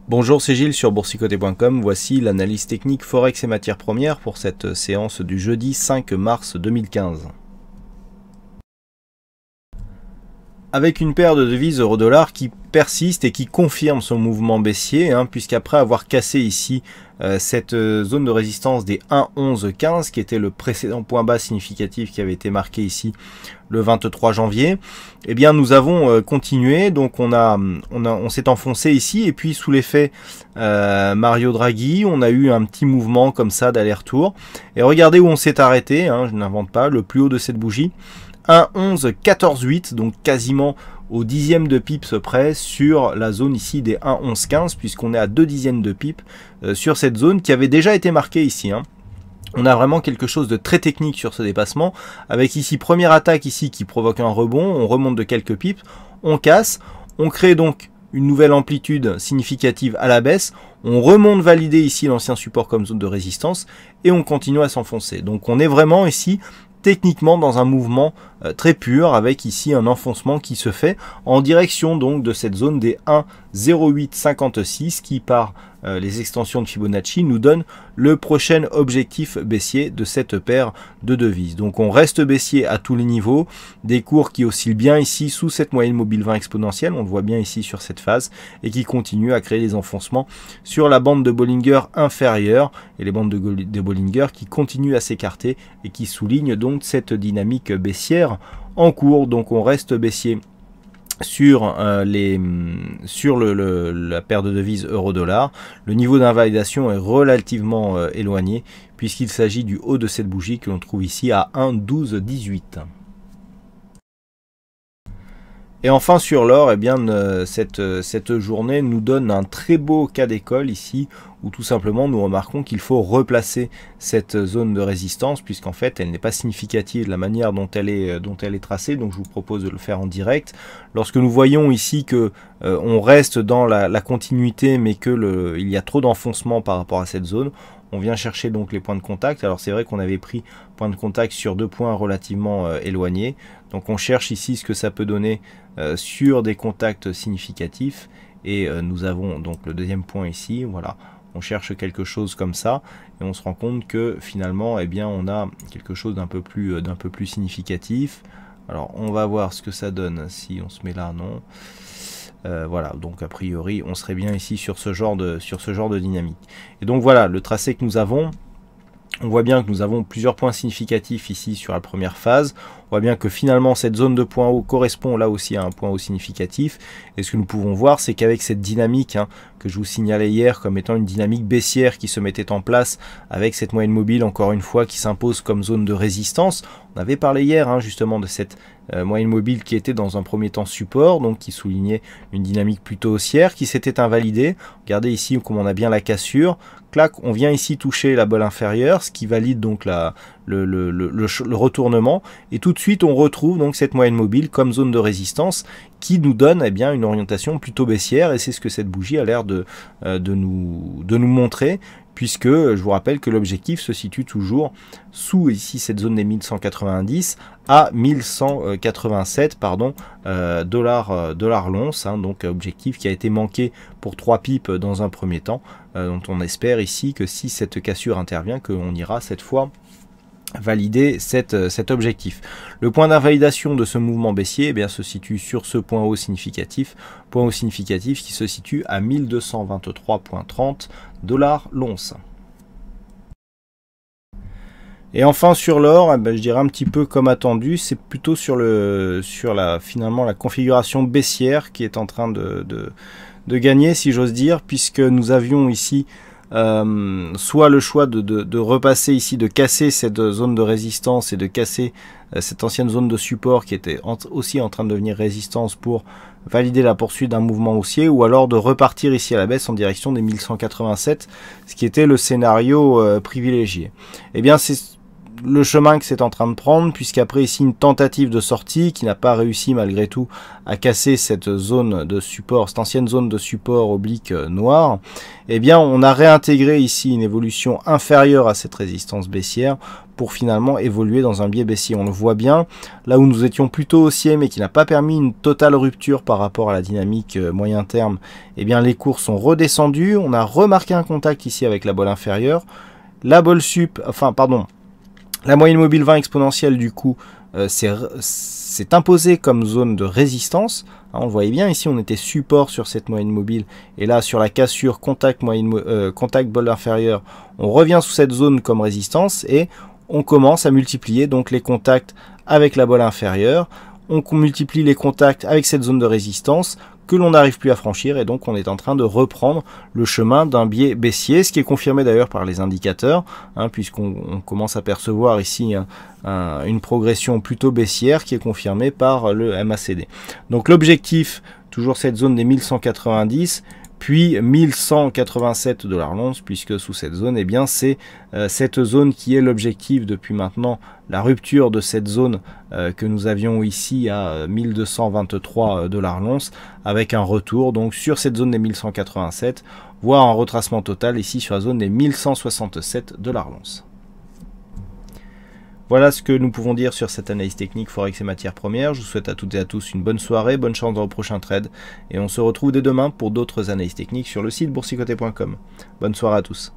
Bonjour, c'est Gilles sur boursicoté.com. Voici l'analyse technique Forex et matières premières pour cette séance du jeudi 5 mars 2015. Avec une paire de devises euro-dollar qui persiste et qui confirme son mouvement baissier, puisqu'après avoir cassé ici cette zone de résistance des 1,1115 qui était le précédent point bas significatif qui avait été marqué ici le 23 janvier, eh bien nous avons continué, donc on s'est enfoncé ici et puis sous l'effet Mario Draghi, on a eu un petit mouvement comme ça d'aller-retour et regardez où on s'est arrêté, je n'invente pas, le plus haut de cette bougie 1,11,14,8, donc quasiment au dixième de pips près sur la zone ici des 1,11,15 puisqu'on est à 2 dixièmes de pips sur cette zone qui avait déjà été marquée ici. On a vraiment quelque chose de très technique sur ce dépassement avec ici première attaque ici qui provoque un rebond, on remonte de quelques pips, on casse, on crée donc une nouvelle amplitude significative à la baisse, on remonte valider ici l'ancien support comme zone de résistance et on continue à s'enfoncer. Donc on est vraiment ici techniquement dans un mouvement très pur avec ici un enfoncement qui se fait en direction donc de cette zone des 1,0856 qui par les extensions de Fibonacci nous donne le prochain objectif baissier de cette paire de devises. Donc on reste baissier à tous les niveaux, des cours qui oscillent bien ici sous cette moyenne mobile 20 exponentielle, on le voit bien ici sur cette phase, et qui continuent à créer des enfoncements sur la bande de Bollinger inférieure et les bandes de Bollinger qui continuent à s'écarter et qui soulignent donc cette dynamique baissière en cours. Donc on reste baissier sur la paire de devises euro-dollar. Le niveau d'invalidation est relativement éloigné puisqu'il s'agit du haut de cette bougie que l'on trouve ici à 1,1218. Et enfin sur l'or, eh bien cette journée nous donne un très beau cas d'école ici où tout simplement nous remarquons qu'il faut replacer cette zone de résistance puisqu'en fait elle n'est pas significative de la manière dont elle est tracée, donc je vous propose de le faire en direct. Lorsque nous voyons ici que on reste dans la continuité mais que il y a trop d'enfoncement par rapport à cette zone, on vient chercher donc les points de contact. Alors c'est vrai qu'on avait pris point de contact sur deux points relativement éloignés. Donc on cherche ici ce que ça peut donner sur des contacts significatifs. Et nous avons donc le deuxième point ici. Voilà, on cherche quelque chose comme ça. Et on se rend compte que finalement, eh bien, on a quelque chose d'un peu plus significatif. Alors on va voir ce que ça donne si on se met là, non. Voilà, donc a priori on serait bien ici sur ce genre de dynamique. Et donc voilà le tracé que nous avons. On voit bien que nous avons plusieurs points significatifs ici sur la première phase. On voit bien que finalement cette zone de point haut correspond là aussi à un point haut significatif. Et ce que nous pouvons voir, c'est qu'avec cette dynamique que je vous signalais hier comme étant une dynamique baissière qui se mettait en place avec cette moyenne mobile encore une fois qui s'impose comme zone de résistance. On avait parlé hier justement de cette moyenne mobile qui était dans un premier temps support, donc qui soulignait une dynamique plutôt haussière qui s'était invalidée. Regardez ici comme on a bien la cassure. Clac, on vient ici toucher la bolle inférieure, ce qui valide donc le retournement. Et tout de suite, on retrouve donc cette moyenne mobile comme zone de résistance qui nous donne bien une orientation plutôt baissière. Et c'est ce que cette bougie a l'air de nous montrer. Puisque je vous rappelle que l'objectif se situe toujours sous ici cette zone des 1190 à 1187 dollars l'once, donc objectif qui a été manqué pour 3 pips dans un premier temps, dont on espère ici que si cette cassure intervient, qu'on ira cette fois valider cet objectif. Le point d'invalidation de ce mouvement baissier se situe sur ce point haut significatif qui se situe à 1223,30 dollars l'once. Et enfin sur l'or, je dirais un petit peu comme attendu, c'est plutôt sur finalement la configuration baissière qui est en train de gagner, si j'ose dire, puisque nous avions ici soit le choix de repasser ici, de casser cette zone de résistance et de casser cette ancienne zone de support qui était aussi en train de devenir résistance pour valider la poursuite d'un mouvement haussier, ou alors de repartir ici à la baisse en direction des 1187, ce qui était le scénario privilégié. Et bien c'est le chemin que c'est en train de prendre, puisqu'après ici une tentative de sortie qui n'a pas réussi malgré tout à casser cette zone de support, cette ancienne zone de support oblique noire, eh bien on a réintégré ici une évolution inférieure à cette résistance baissière pour finalement évoluer dans un biais baissier. On le voit bien, là où nous étions plutôt haussiers mais qui n'a pas permis une totale rupture par rapport à la dynamique moyen terme, eh bien les cours sont redescendus. On a remarqué un contact ici avec la bolle inférieure. La bolle sup, la moyenne mobile 20 exponentielle du coup s'est imposée comme zone de résistance. On le voyait bien ici, on était support sur cette moyenne mobile et là sur la cassure contact bolle inférieure, on revient sous cette zone comme résistance et on commence à multiplier donc les contacts avec la bolle inférieure. On multiplie les contacts avec cette zone de résistance que l'on n'arrive plus à franchir et donc on est en train de reprendre le chemin d'un biais baissier, ce qui est confirmé d'ailleurs par les indicateurs, puisqu'on commence à percevoir ici une progression plutôt baissière qui est confirmée par le MACD. Donc l'objectif, toujours cette zone des 1190, puis 1187 $ l'once, puisque sous cette zone, eh bien c'est cette zone qui est l'objectif depuis maintenant la rupture de cette zone que nous avions ici à 1223 $ l'once, avec un retour donc sur cette zone des 1187, voire un retracement total ici sur la zone des 1167 $ l'once. Voilà ce que nous pouvons dire sur cette analyse technique Forex et matières premières. Je vous souhaite à toutes et à tous une bonne soirée, bonne chance dans vos prochains trades et on se retrouve dès demain pour d'autres analyses techniques sur le site boursicoté.com. Bonne soirée à tous.